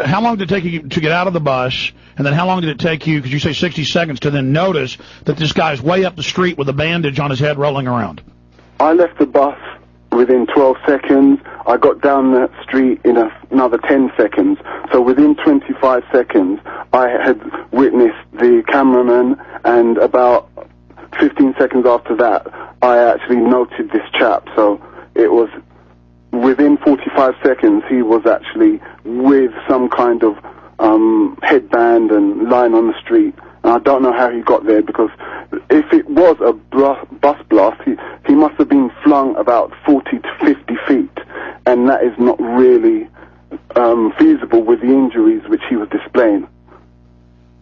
how long did it take you to get out of the bus, and then how long did it take you, because you say 60 seconds, to then notice that this guy's way up the street with a bandage on his head rolling around? I left the bus within 12 seconds. I got down the street in another 10 seconds. So within 25 seconds, I had witnessed the cameraman, and about 15 seconds after that, I actually noted this chap. So it was within 45 seconds, he was actually with some kind of headband and lying on the street. And I don't know how he got there, because if it was a bus blast, he must have been flung about 40 to 50 feet. And that is not really feasible with the injuries which he was displaying.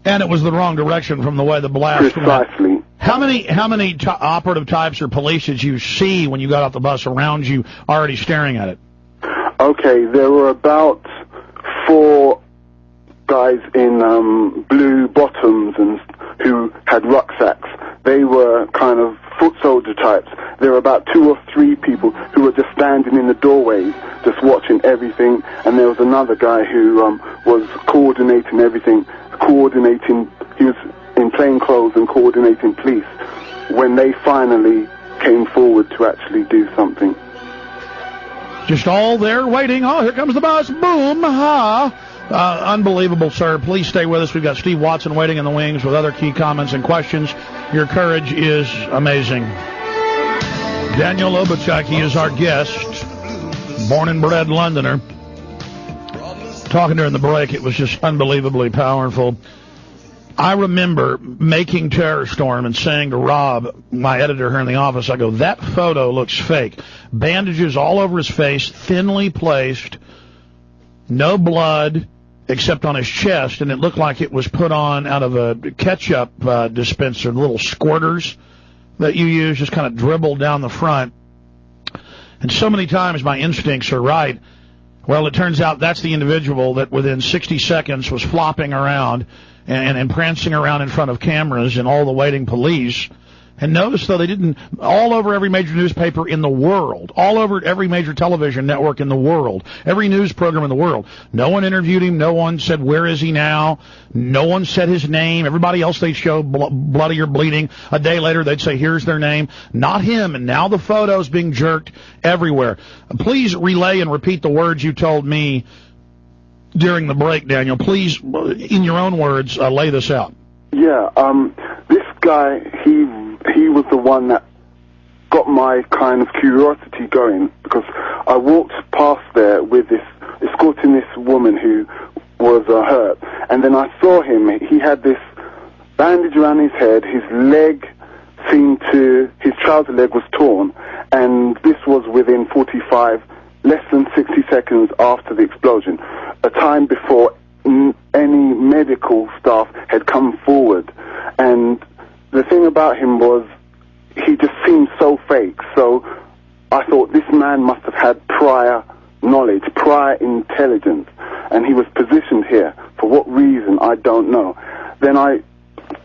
And it was the wrong direction from the way the blast Precisely. went. How many operative types or police did you see when you got off the bus around you already staring at it? Okay, there were about 4 guys in blue bottoms and who had rucksacks. They were kind of foot soldier types. There were about 2 or 3 people who were just standing in the doorways, just watching everything. And there was another guy who was coordinating everything, he was in plain clothes and coordinating police when they finally came forward to actually do something. Just all there waiting. Oh, here comes the bus. Boom. Ha. Unbelievable, sir. Please stay with us. We've got Steve Watson waiting in the wings with other key comments and questions. Your courage is amazing. Daniel Obachike is our guest, born and bred Londoner. Talking during the break, it was just unbelievably powerful. I remember making Terror Storm and saying to Rob, my editor here in the office, I go, that photo looks fake. Bandages all over his face, thinly placed, no blood except on his chest, and it looked like it was put on out of a ketchup dispenser, little squirters that you use, just kind of dribbled down the front. And so many times my instincts are right. Well, it turns out that's the individual that within 60 seconds was flopping around and prancing around in front of cameras and all the waiting police. And notice, though, they didn't, all over every major newspaper in the world, all over every major television network in the world, every news program in the world, no one interviewed him, no one said, where is he now? No one said his name. Everybody else they'd show bloody or bleeding. A day later, they'd say, here's their name. Not him, and now the photos being jerked everywhere. Please relay and repeat the words you told me during the break, Daniel. Please, in your own words, lay this out. Yeah, this guy, he was the one that got my kind of curiosity going, because I walked past there with escorting this woman who was hurt, and then I saw him. He had this bandage around his head, his trouser leg was torn, and this was within less than 60 seconds after the explosion, a time before any medical staff had come forward. And the thing about him was, he just seemed so fake. So I thought this man must have had prior knowledge, prior intelligence, and he was positioned here. For what reason, I don't know. Then I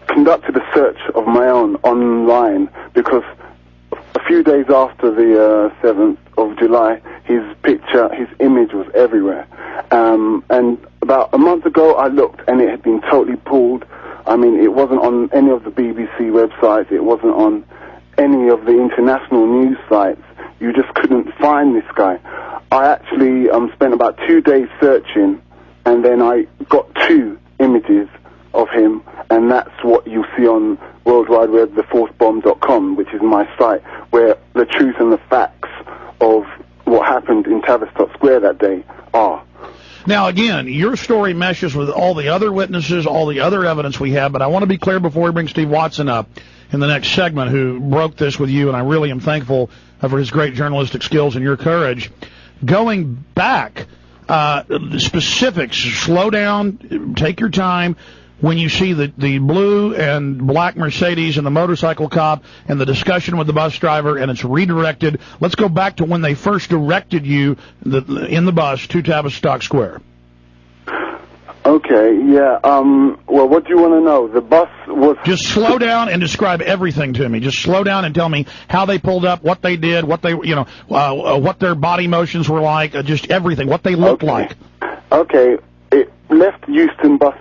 conducted a search of my own online, because a few days after the 7th of July, his image was everywhere. And about a month ago, I looked, and it had been totally pulled. I mean, it wasn't on any of the BBC websites. It wasn't on any of the international news sites. You just couldn't find this guy. I actually spent about 2 days searching, and then I got 2 images of him, and that's what you see on World Wide Web, thefourthbomb.com, which is my site, where the truth and the facts of what happened in Tavistock Square that day are. Now, again, your story meshes with all the other witnesses, all the other evidence we have, but I want to be clear before we bring Steve Watson up in the next segment, who broke this with you, and I really am thankful for his great journalistic skills and your courage. Going back, specifics, slow down, take your time. When you see the blue and black Mercedes and the motorcycle cop and the discussion with the bus driver, and it's redirected, let's go back to when they first directed you in the bus to Tavistock Square. Okay, yeah. Well, what do you want to know? The bus was... Just slow down and describe everything to me. Just slow down and tell me how they pulled up, what they did, what they, what their body motions were like, just everything, what they looked like. Okay. left Euston bus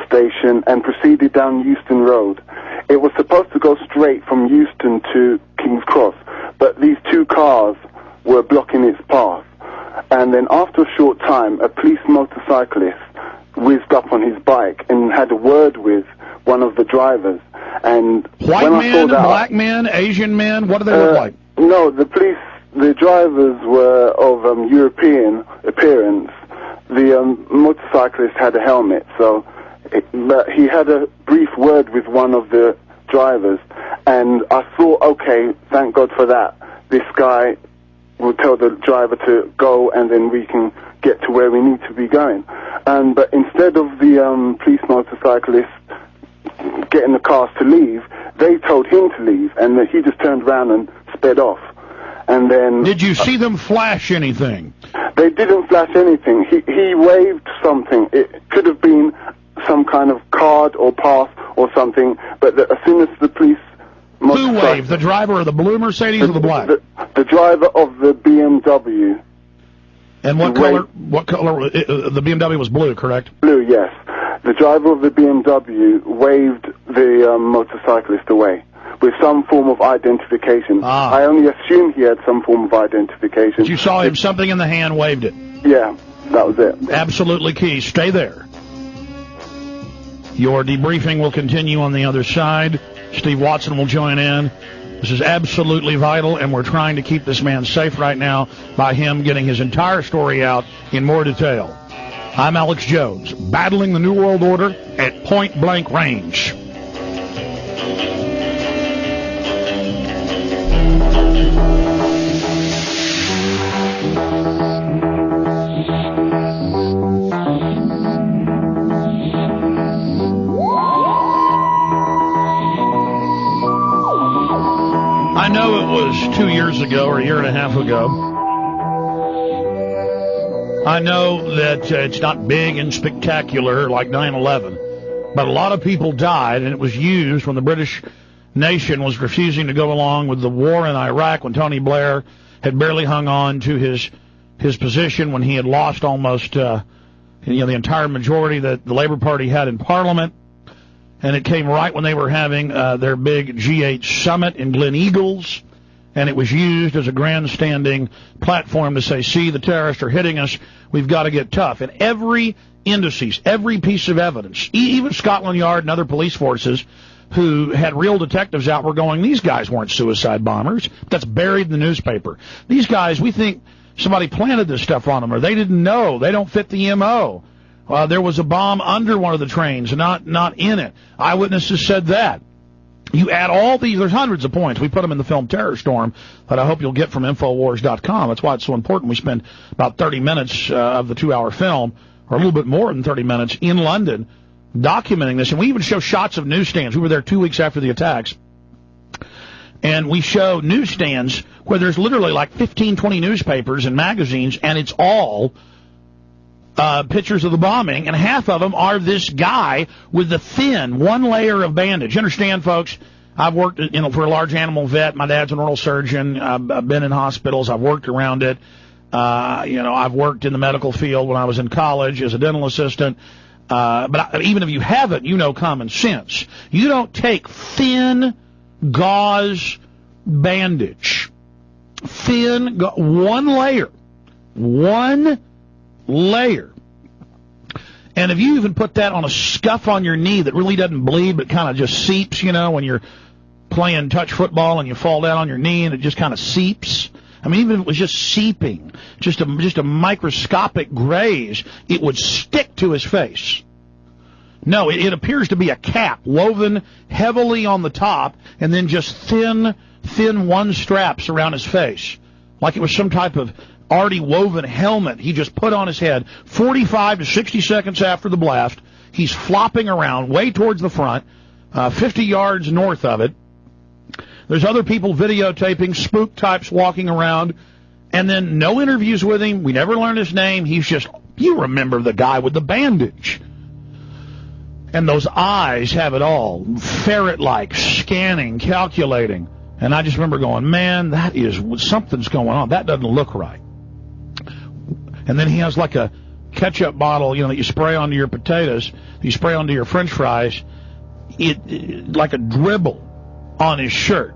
station and proceeded down Euston Road. It was supposed to go straight from Euston to King's Cross, but these two cars were blocking its path. And then after a short time, a police motorcyclist whizzed up on his bike and had a word with one of the drivers. And white men, black men, Asian men, what do they look like? No, the drivers were of European appearance. The motorcyclist had a helmet, but he had a brief word with one of the drivers, and I thought, okay, thank God for that. This guy will tell the driver to go, and then we can get to where we need to be going. But instead of the police motorcyclist getting the cars to leave, they told him to leave, and he just turned around and sped off. And then, did you see them flash anything? They didn't flash anything. He waved something. It could have been some kind of card or pass or something, but as soon as the police... Who waved? The driver of the blue Mercedes or the black? The driver of the BMW. And what color? What color? The BMW was blue, correct? Blue, yes. The driver of the BMW waved the motorcyclist away with some form of identification. I only assume he had some form of identification. But you saw him, something in the hand, waved it. Yeah, that was it. Absolutely key. Stay there. Your debriefing will continue on the other side. Steve Watson will join in. This is absolutely vital, and we're trying to keep this man safe right now by him getting his entire story out in more detail. I'm Alex Jones, battling the New World Order at point-blank range. I know it was 2 years ago or a year and a half ago. I know that it's not big and spectacular like 9/11, but a lot of people died, and it was used when the British nation was refusing to go along with the war in Iraq, when Tony Blair had barely hung on to his position, when he had lost almost the entire majority that the Labour Party had in Parliament. And it came right when they were having their big G8 summit in Glen Eagles, and it was used as a grandstanding platform to say, see, the terrorists are hitting us, we've got to get tough. And every indices, every piece of evidence, even Scotland Yard and other police forces who had real detectives out were going, these guys weren't suicide bombers. That's buried in the newspaper. These guys, we think somebody planted this stuff on them, or they didn't know. They don't fit the M.O. There was a bomb under one of the trains, not in it. Eyewitnesses said that. You add all these, there's hundreds of points. We put them in the film Terror Storm that I hope you'll get from Infowars.com. That's why it's so important. We spend about 30 minutes of the 2-hour film, or a little bit more than 30 minutes, in London documenting this. And we even show shots of newsstands. We were there 2 weeks after the attacks. And we show newsstands where there's literally like 15, 20 newspapers and magazines, and it's all pictures of the bombing, and half of them are this guy with the thin one layer of bandage. You understand, folks? I've worked, for a large animal vet. My dad's an oral surgeon. I've been in hospitals. I've worked around it. I've worked in the medical field when I was in college as a dental assistant. But even if you haven't, you know common sense. You don't take thin gauze bandage, one layer. And if you even put that on a scuff on your knee that really doesn't bleed but kind of just seeps, when you're playing touch football and you fall down on your knee and it just kind of seeps. I mean, even if it was just seeping, just a microscopic graze, it would stick to his face. No, it appears to be a cap woven heavily on the top and then just thin one straps around his face, like it was some type of already woven helmet he just put on his head. 45 to 60 seconds after the blast, he's flopping around way towards the front, 50 yards north of it. There's other people videotaping, spook types walking around, and then no interviews with him. We never learned his name. He's just, you remember the guy with the bandage. And those eyes have it all, ferret-like, scanning, calculating. And I just remember going, man, something's going on. That doesn't look right. And then he has like a ketchup bottle, that you spray onto your potatoes, you spray onto your French fries, it like a dribble on his shirt.